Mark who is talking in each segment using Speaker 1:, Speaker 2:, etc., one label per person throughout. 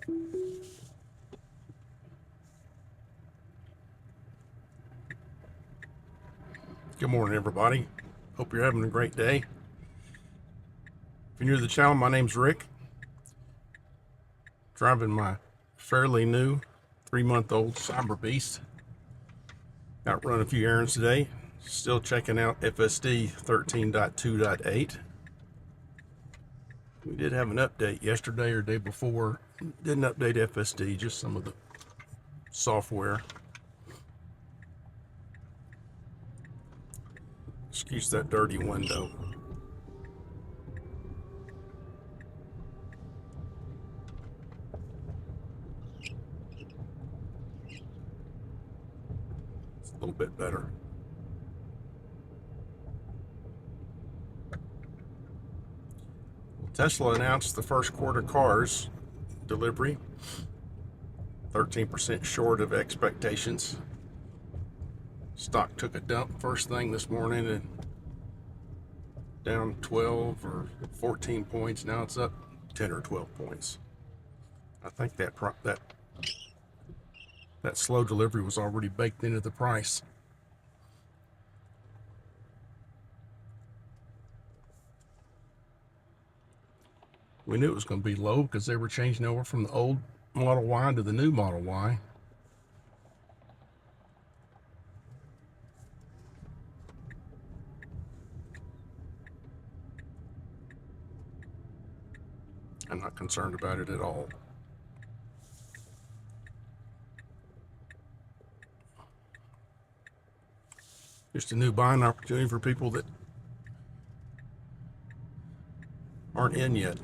Speaker 1: Good morning, everybody. Hope you're having a great day. If you're new to the channel, my name's Rick. Driving my fairly new 3-month-old CyberBeast. Out running a few errands today. Still checking out FSD 13.2.8. We did have an update yesterday or day before. Didn't update FSD, just some of the software. Excuse that dirty window. It's a little bit better. Tesla announced the first quarter cars delivery, 13% short of expectations. Stock took a dump first thing this morning and down 12 or 14 points. Now it's up 10 or 12 points. I think that slow delivery was already baked into the price. We knew it was going to be low because they were changing over from the old Model Y to the new Model Y. I'm not concerned about it at all. Just a new buying opportunity for people that aren't in yet.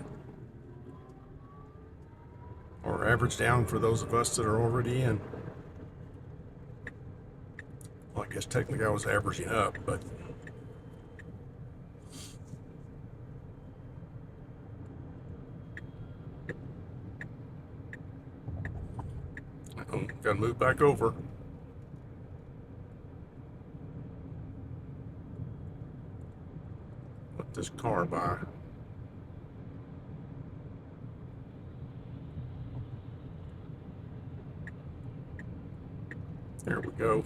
Speaker 1: Or average down for those of us that are already in. Well, I guess technically I was averaging up, but gotta move back over. Let this car by. There we go.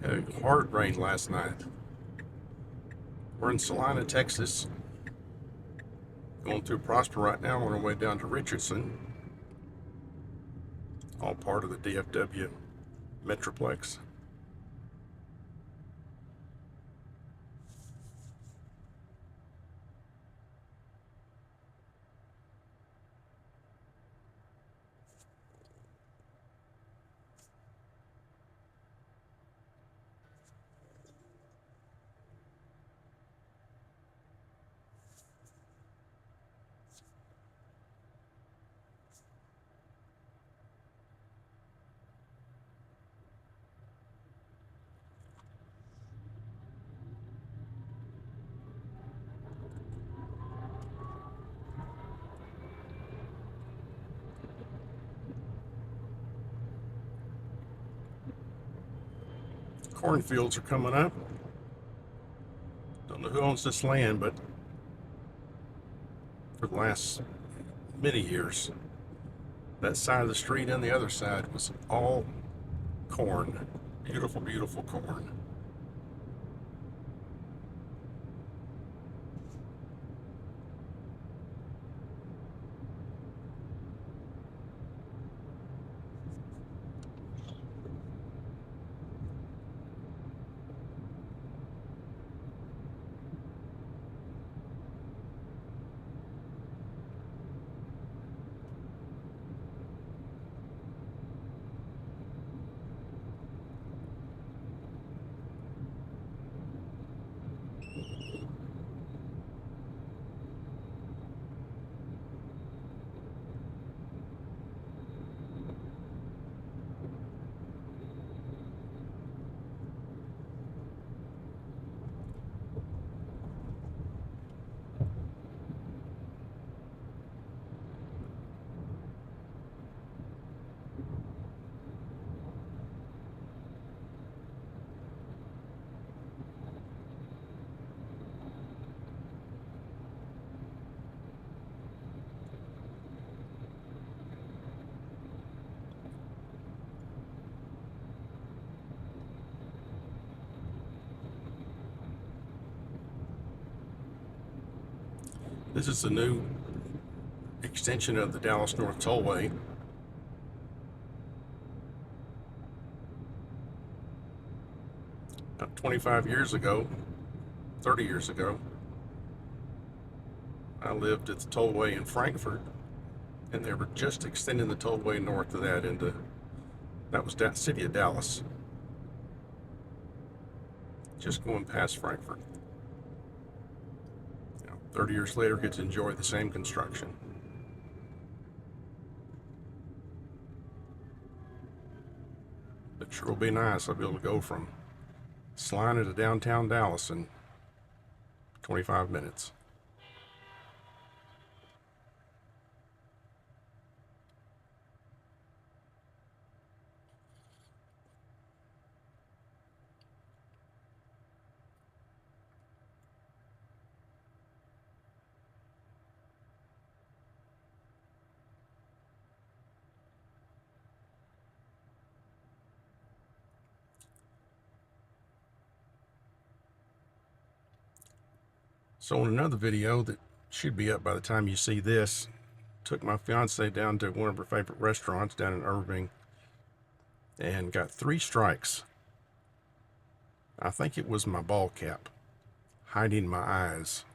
Speaker 1: Had a hard rain last night. We're in Salina, Texas. Going through Prosper right now on our way down to Richardson. All part of the DFW Metroplex. Cornfields are coming up. Don't know who owns this land, but for the last many years, that side of the street and the other side was all corn. Beautiful, beautiful corn. This is the new extension of the Dallas North Tollway. About 25 years ago, 30 years ago, I lived at the tollway in Frankfurt, and they were just extending the tollway north of that into, that was that city of Dallas. Just going past Frankfurt. 30 years later, get to enjoy the same construction. It sure will be nice. I'll be able to go from Salina to downtown Dallas in 25 minutes. So in another video that should be up by the time you see this, took my fiance down to one of her favorite restaurants down in Irving and got 3 strikes. I think it was my ball cap hiding my eyes.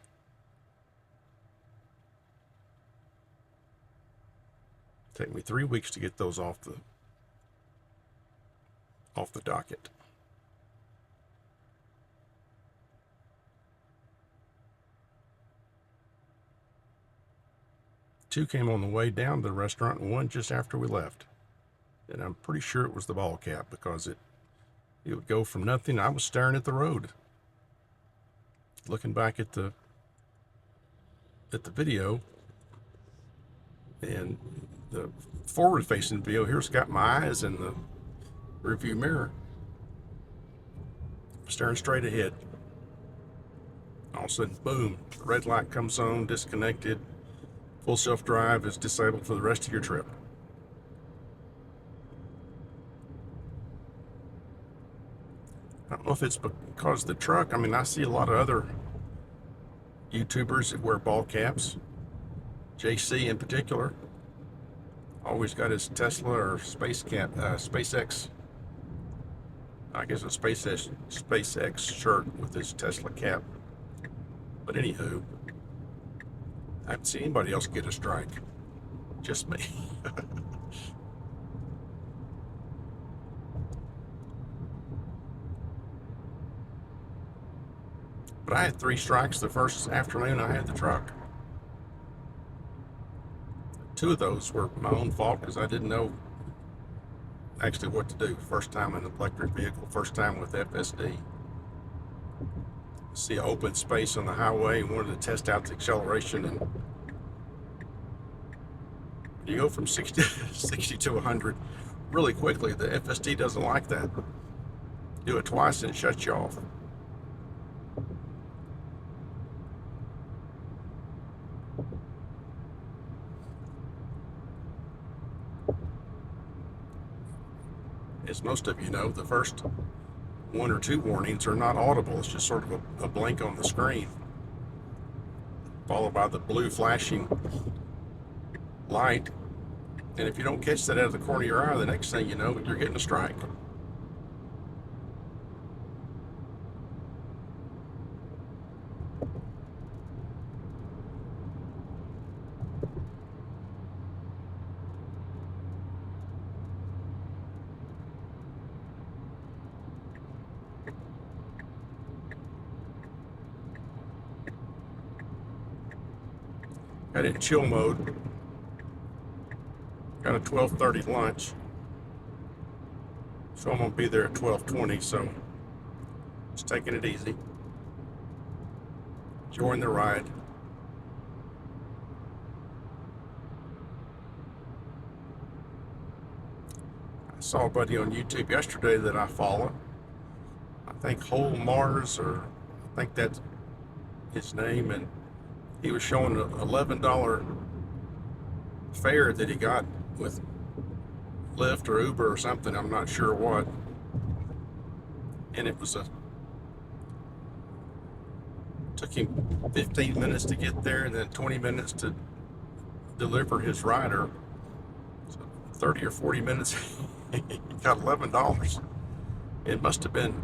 Speaker 1: Take me 3 weeks to get those off the docket. Two came on the way down to the restaurant and one just after we left. And I'm pretty sure it was the ball cap because it would go from nothing. I was staring at the road, looking back at the video, and the forward facing video, here's got my eyes in the rearview mirror, staring straight ahead. All of a sudden, boom, the red light comes on, disconnected. Full self-drive is disabled for the rest of your trip. I don't know if it's because of the truck. I mean, I see a lot of other YouTubers that wear ball caps. JC in particular, always got his Tesla or SpaceX. I guess a SpaceX shirt with his Tesla cap. But anywho, I haven't seen anybody else get a strike. Just me. But I had 3 strikes the first afternoon I had the truck. 2 of those were my own fault because I didn't know actually what to do. First time in an electric vehicle, first time with FSD. See an open space on the highway and wanted to test out the acceleration, and you go from 60 to 100 really quickly. The FSD doesn't like that. Do it twice and it shuts you off. As most of you know, the first 1 or 2 warnings are not audible. It's just sort of a blink on the screen, followed by the blue flashing light. And if you don't catch that out of the corner of your eye, the next thing you know, you're getting a strike. Got it in chill mode. Got a 12:30 lunch, so I'm gonna be there at 12:20. So just taking it easy, enjoying the ride. I saw a buddy on YouTube yesterday that I follow. I think Whole Mars, or I think that's his name, and he was showing an $11 fare that he got with Lyft or Uber or something, I'm not sure what, and it was a Took him 15 minutes to get there and then 20 minutes to deliver his rider. So 30 or 40 minutes, he got $11. It must have been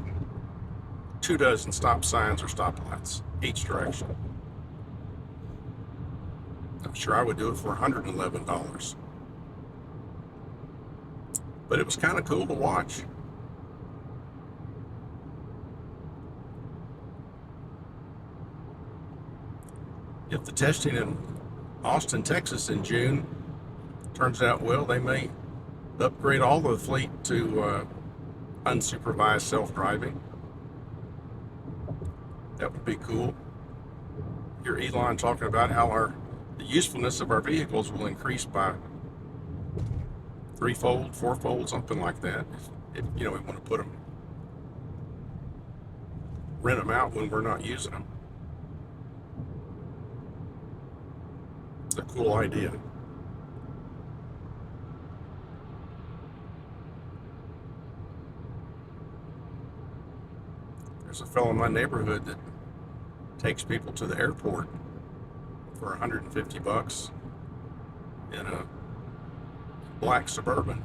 Speaker 1: 24 stop signs or stoplights each direction. I'm sure I would do it for $111. But it was kind of cool to watch. If the testing in Austin, Texas in June turns out well, they may upgrade all the fleet to unsupervised self-driving. That would be cool. Hear Elon talking about how the usefulness of our vehicles will increase by threefold, fourfold, something like that. If we want to put them, rent them out when we're not using them. It's a cool idea. There's a fellow in my neighborhood that takes people to the airport for $150 in a black Suburban.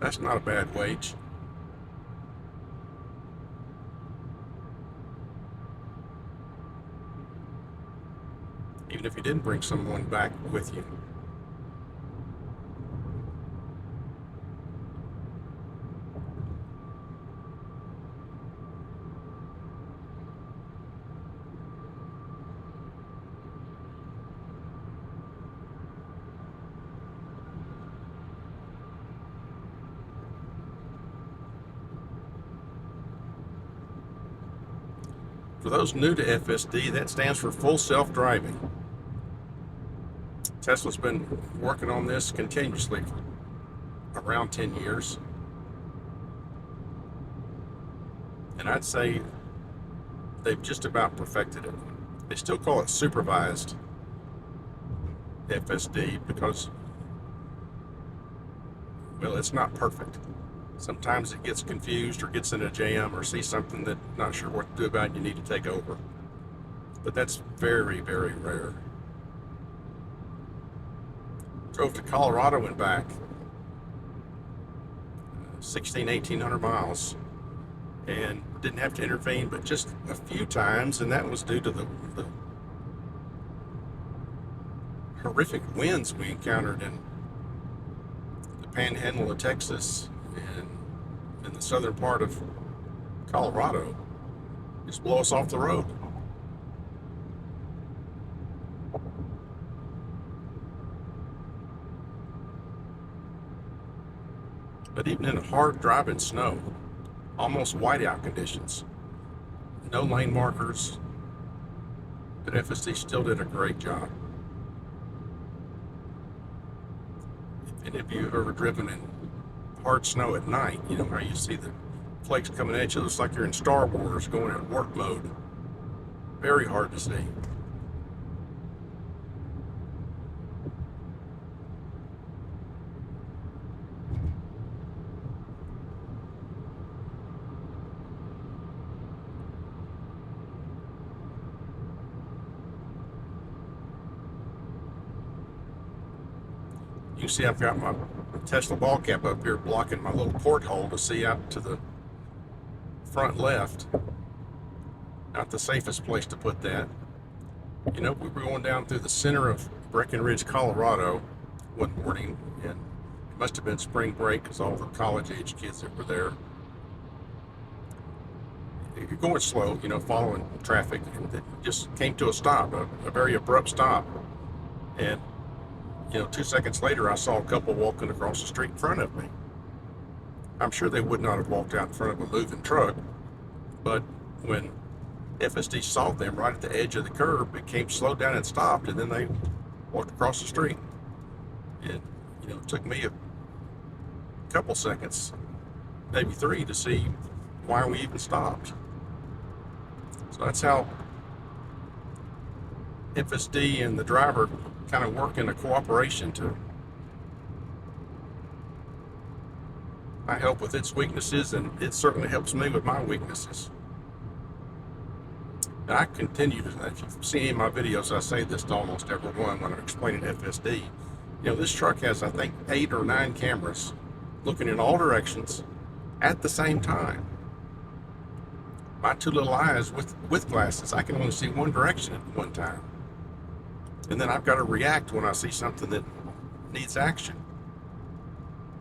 Speaker 1: That's not a bad wage. Even if you didn't bring someone back with you. For those new to FSD, that stands for full self-driving. Tesla's been working on this continuously for around 10 years. And I'd say they've just about perfected it. They still call it supervised FSD because, well, it's not perfect. Sometimes it gets confused or gets in a jam or sees something that not sure what to do about and you need to take over. But that's very, very rare. Drove to Colorado and back, 1,800 miles, and didn't have to intervene but just a few times, and that was due to the horrific winds we encountered in the panhandle of Texas and in the southern part of Colorado. Just blow us off the road. But even in hard driving snow, almost whiteout conditions, no lane markers, but FSD still did a great job. If any of you have ever driven in hard snow at night, you know how you see the flakes coming at you. It looks like you're in Star Wars going in work mode. Very hard to see. You can see I've got my Tesla ball cap up here blocking my little porthole to see out to the front left. Not the safest place to put that. You know, we were going down through the center of Breckenridge, Colorado one morning, and it must have been spring break because all the college-age kids that were there. You're going slow, you know, following traffic, and it just came to a stop, a very abrupt stop. And 2 seconds later, I saw a couple walking across the street in front of me. I'm sure they would not have walked out in front of a moving truck, but when FSD saw them right at the edge of the curb, it came slowed down and stopped, and then they walked across the street. And, it took me a couple seconds, maybe 3, to see why we even stopped. So that's how FSD and the driver kind of work in a cooperation to I help with its weaknesses, and it certainly helps me with my weaknesses. And I continue to, if you've seen in my videos, I say this to almost everyone when I'm explaining FSD. You know, this truck has, I think, 8 or 9 cameras looking in all directions at the same time. My 2 little eyes with glasses, I can only see one direction at one time. And then I've got to react when I see something that needs action.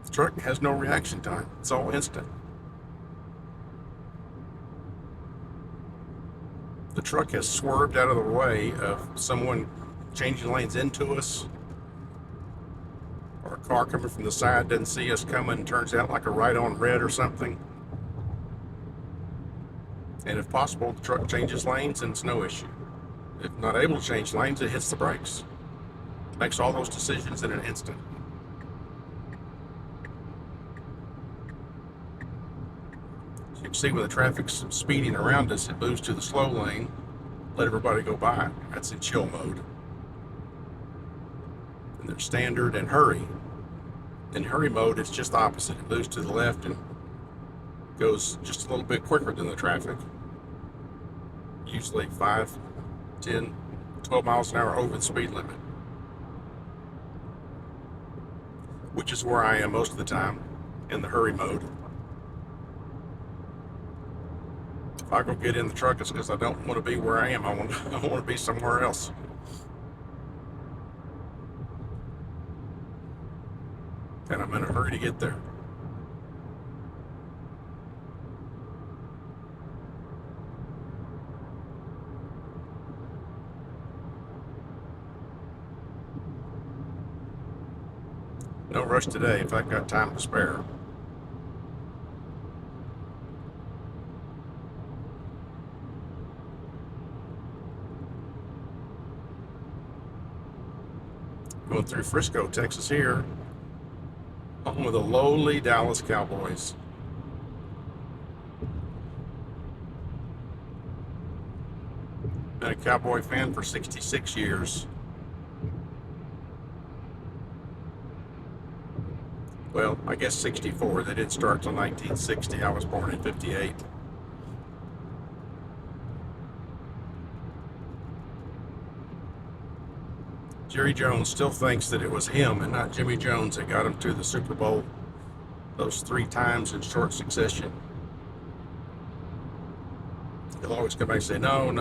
Speaker 1: The truck has no reaction time. It's all instant. The truck has swerved out of the way of someone changing lanes into us, or a car coming from the side doesn't see us coming and turns out like a right on red or something. And if possible, the truck changes lanes and it's no issue. If not able to change lanes, it hits the brakes. It makes all those decisions in an instant. So you can see when the traffic's speeding around us, it moves to the slow lane, let everybody go by. That's in chill mode. And there's standard and hurry. In hurry mode, it's just the opposite. It moves to the left and goes just a little bit quicker than the traffic. Usually 5, 10, 12 miles an hour over the speed limit. Which is where I am most of the time, in the hurry mode. If I go get in the truck, it's because I don't want to be where I am. I want to be somewhere else. And I'm in a hurry to get there. No rush today if I've got time to spare. Going through Frisco, Texas here, home of the lowly Dallas Cowboys. Been a Cowboy fan for 66 years. Well, I guess 64. They didn't start till 1960. I was born in 58. Jerry Jones still thinks that it was him and not Jimmy Jones that got him to the Super Bowl those 3 times in short succession. He'll always come back and say, no,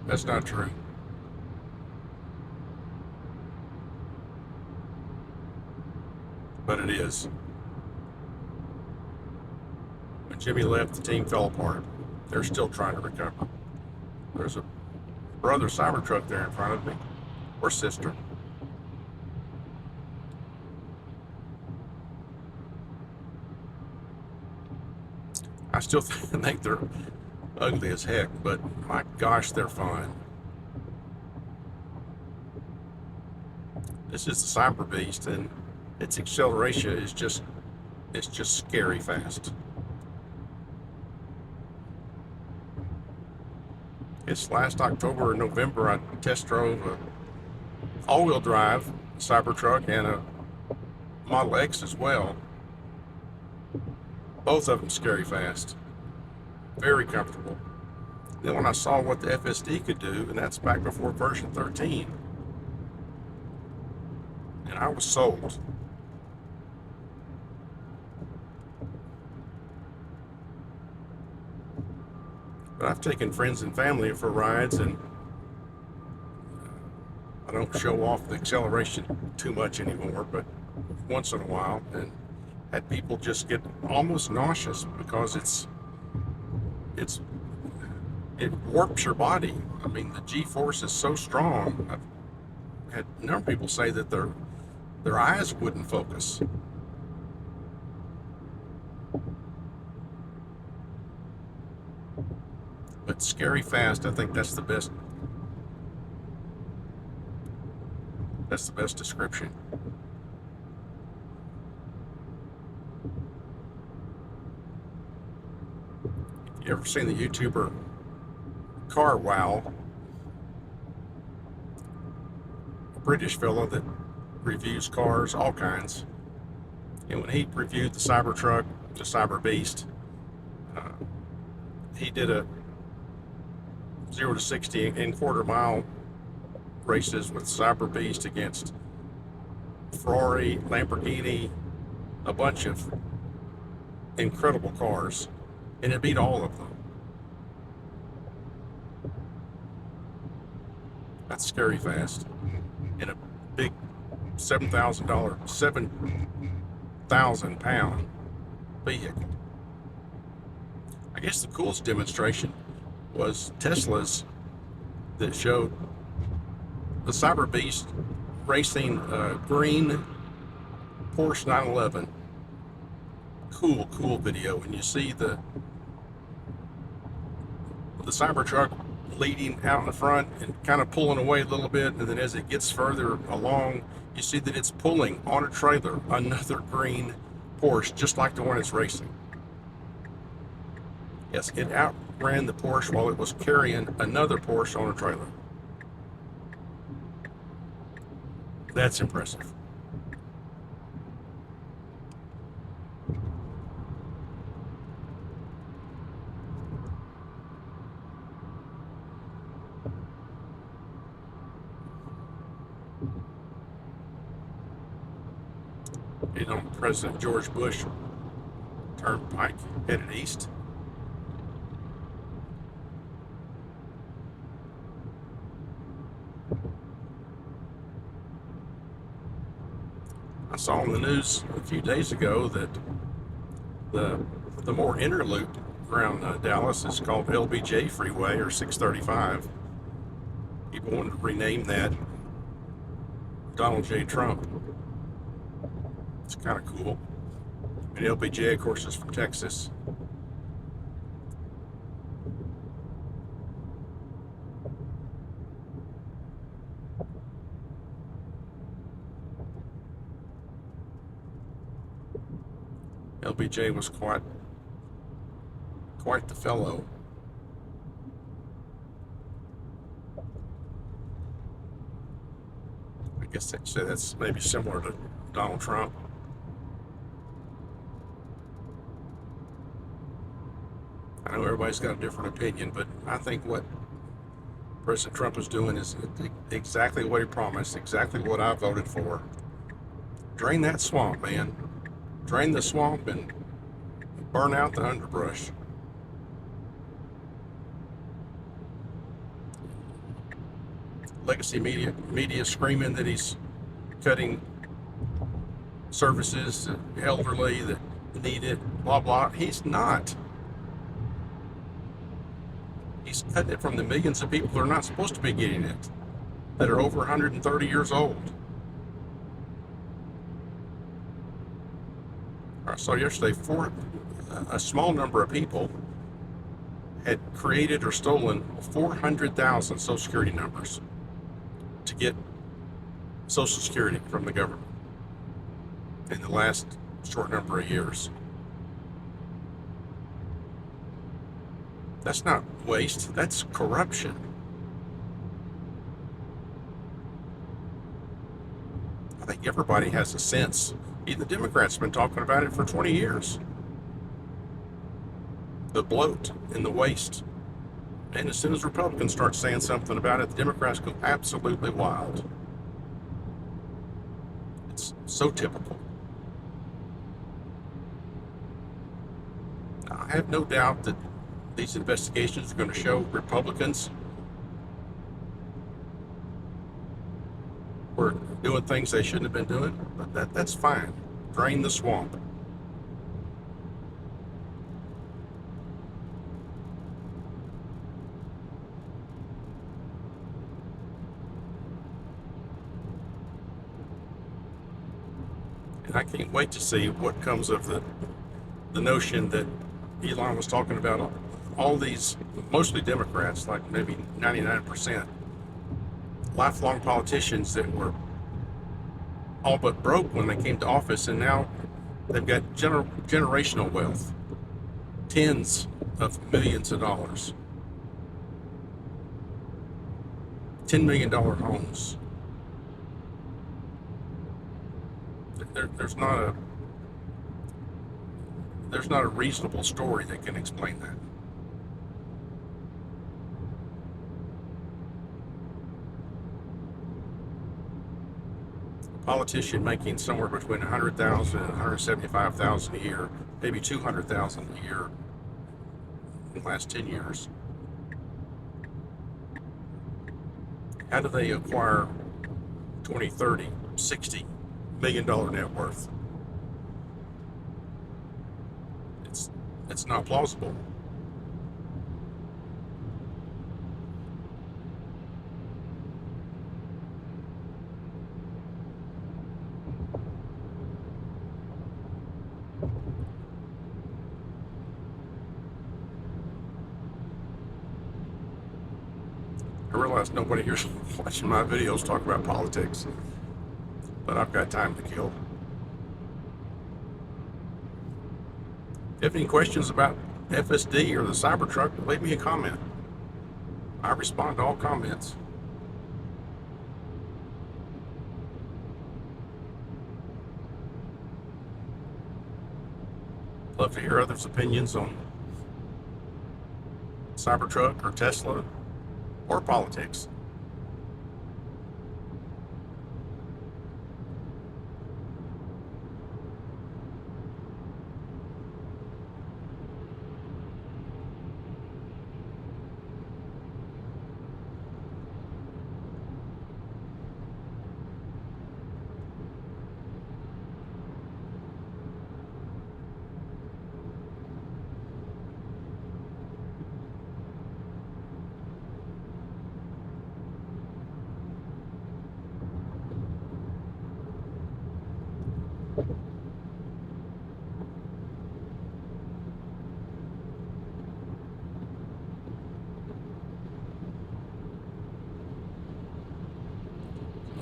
Speaker 1: that's not true. But it is. When Jimmy left, the team fell apart. They're still trying to recover. There's a brother CyberTruck there in front of me, or sister. I still think they're ugly as heck, but my gosh, they're fun. This is the CyberBeast, and its acceleration is just scary fast. It's last October or November, I test drove a all-wheel drive CyberTruck and a Model X as well. Both of them scary fast. Very comfortable. Then when I saw what the FSD could do, and that's back before version 13, and I was sold. But I've taken friends and family for rides, and I don't show off the acceleration too much anymore, but once in a while, and had people just get almost nauseous because it warps your body. I mean, the G-force is so strong. I've had a number of people say that their eyes wouldn't focus. But scary fast, I think that's the best description. If you ever seen the YouTuber Car Wow, a British fellow that reviews cars, all kinds. And when he reviewed the CyberTruck, the CyberBeast, he did a 0 to 60 in quarter-mile races with CyberBeast against Ferrari, Lamborghini, a bunch of incredible cars, and it beat all of them. That's scary fast. In a big $7,000 vehicle. I guess the coolest demonstration was Tesla's that showed the CyberBeast racing a green Porsche 911. Cool video. And you see the CyberTruck leading out in front and kind of pulling away a little bit, and then as it gets further along, you see that it's pulling on a trailer another green Porsche, just like the one it's racing. Yes, it outran the Porsche while it was carrying another Porsche on a trailer. That's impressive. You know, President George Bush turnpike headed east. I saw on the news a few days ago that the more inner loop around Dallas is called LBJ Freeway, or 635. People wanted to rename that Donald J. Trump. It's kind of cool. And LBJ, of course, is from Texas. LBJ was quite the fellow. I guess they'd say that's maybe similar to Donald Trump. I know everybody's got a different opinion, but I think what President Trump is doing is exactly what he promised, exactly what I voted for. Drain that swamp, man. Drain the swamp and burn out the underbrush. Legacy media screaming that he's cutting services to the elderly that need it, blah, blah. He's not. He's cutting it from the millions of people that are not supposed to be getting it, that are over 130 years old. I saw yesterday a small number of people had created or stolen 400,000 Social Security numbers to get Social Security from the government in the last short number of years. That's not waste, that's corruption. I think everybody has a sense. Even the Democrats have been talking about it for 20 years. The bloat and the waste. And as soon as Republicans start saying something about it, the Democrats go absolutely wild. It's so typical. Now, I have no doubt that these investigations are going to show Republicans were doing things they shouldn't have been doing, but that's fine. Drain the swamp. And I can't wait to see what comes of the notion that Elon was talking about. All these, mostly Democrats, like maybe 99%, lifelong politicians that were all but broke when they came to office, and now they've got generational wealth, tens of millions of dollars, $10 million homes. there's not a reasonable story that can explain that. A politician making somewhere between 100,000 and 175,000 a year, maybe 200,000 a year in the last 10 years. How do they acquire 20, 30, 60 million dollar net worth? It's not plausible. I realize nobody here's watching my videos talk about politics, but I've got time to kill. If you have any questions about FSD or the CyberTruck, leave me a comment. I respond to all comments. Love to hear others' opinions on CyberTruck or Tesla or politics.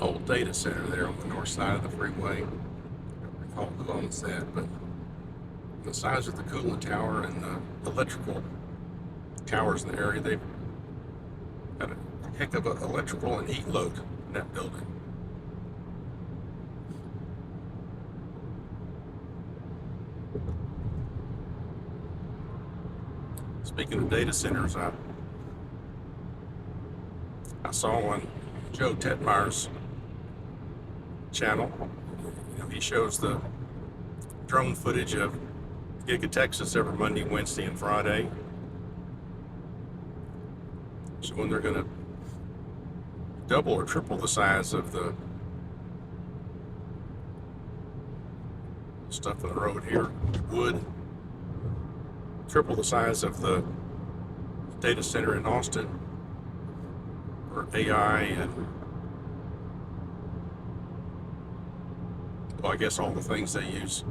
Speaker 1: Old data center there on the north side of the freeway. I don't recall who owns that, but the size of the cooling tower and the electrical towers in the area, they've got a heck of an electrical and heat load in that building. Speaking of data centers, I saw on Joe Tegtmeyer's channel, he shows the drone footage of GigaTexas every Monday, Wednesday, and Friday. So when they're going to double or triple the size of the stuff on the road here, wood, triple the size of the data center in Austin for AI and, well, I guess all the things they use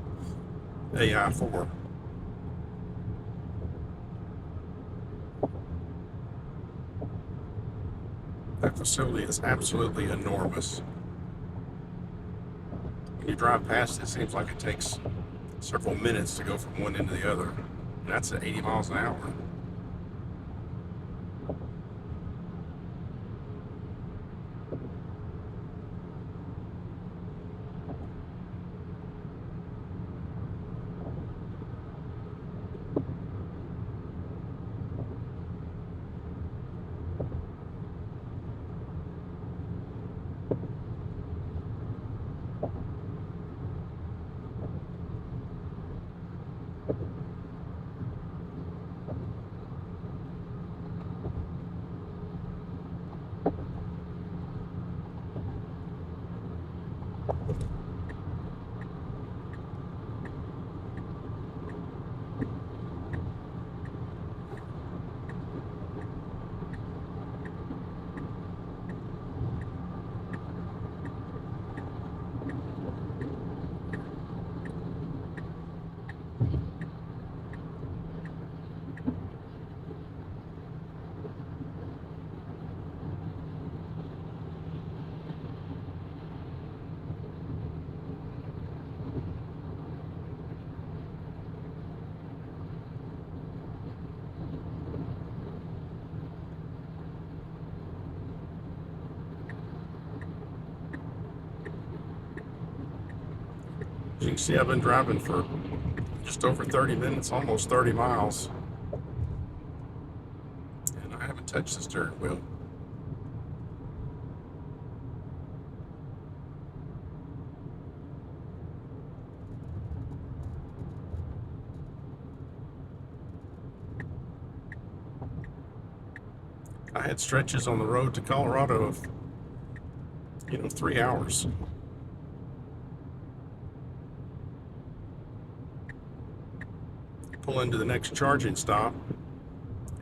Speaker 1: AI for. That facility is absolutely enormous. When you drive past it, it seems like it takes several minutes to go from one end to the other. And that's at 80 miles an hour. you can see, I've been driving for just over 30 minutes, almost 30 miles, and I haven't touched the steering wheel. I had stretches on the road to Colorado of, 3 hours. Pull into the next charging stop,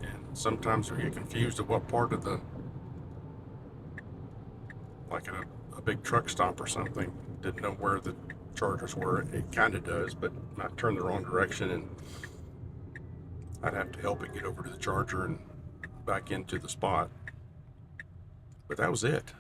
Speaker 1: and sometimes we get confused at what part of the, like a big truck stop or something, didn't know where the chargers were. It kind of does, but I turned the wrong direction, and I'd have to help it get over to the charger and back into the spot. But that was it.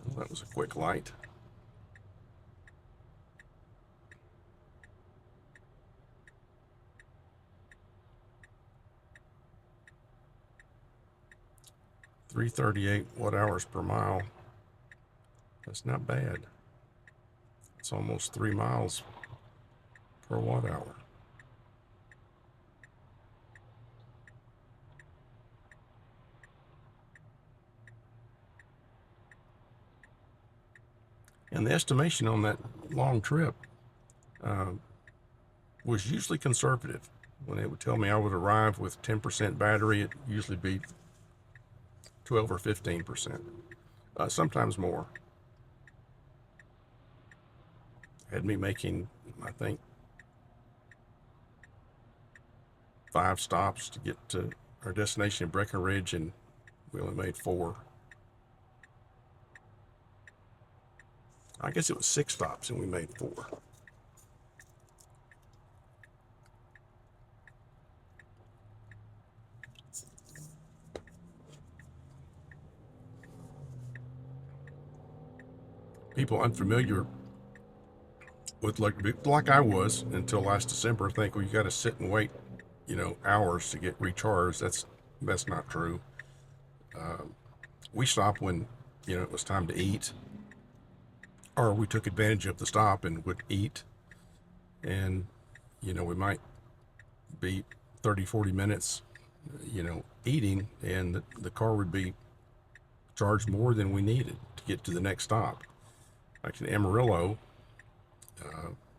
Speaker 1: Well, that was a quick light. $338 watt-hours per mile. That's not bad. It's almost 3 miles per watt-hour. And the estimation on that long trip was usually conservative. When it would tell me I would arrive with 10% battery, it usually be 12 or 15%, sometimes more. Had me making, I think, 5 stops to get to our destination in Breckenridge, and we only made 4. I guess it was 6 stops and we made 4. People unfamiliar with like I was until last December think, well, you got to sit and wait, hours to get recharged. That's not true. We stopped when, it was time to eat, or we took advantage of the stop and would eat. And, we might be 30, 40 minutes, eating, and the car would be charged more than we needed to get to the next stop. Like in Amarillo,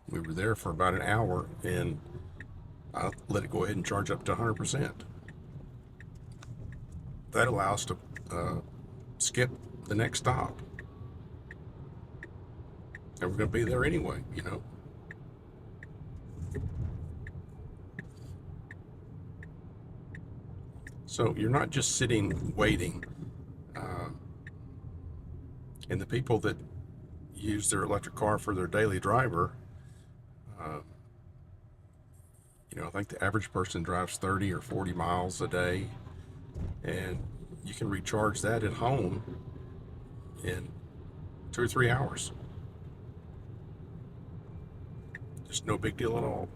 Speaker 1: we were there for about an hour, and I let it go ahead and charge up to 100%. That allows us to skip the next stop. And we're going to be there anyway, So you're not just sitting waiting. And the people that use their electric car for their daily driver, I think the average person drives 30 or 40 miles a day, and you can recharge that at home in 2 or 3 hours. Just no big deal at all.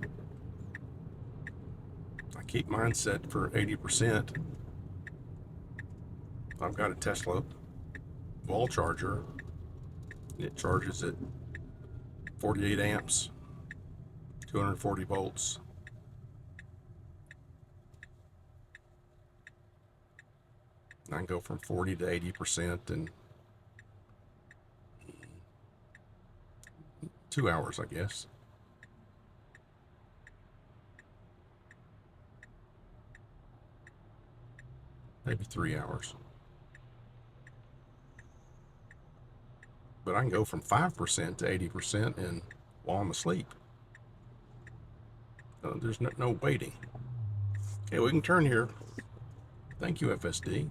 Speaker 1: I keep mine set for 80%. I've got a Tesla wall charger. It charges at 48 amps, 240 volts. I can go from 40 to 80% in 2 hours, I guess. Maybe 3 hours. But I can go from 5% to 80% while I'm asleep. There's no waiting. Okay, we can turn here. Thank you, FSD.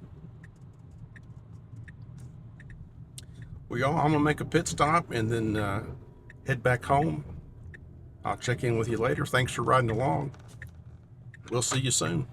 Speaker 1: I'm gonna make a pit stop and then head back home. I'll check in with you later. Thanks for riding along. We'll see you soon.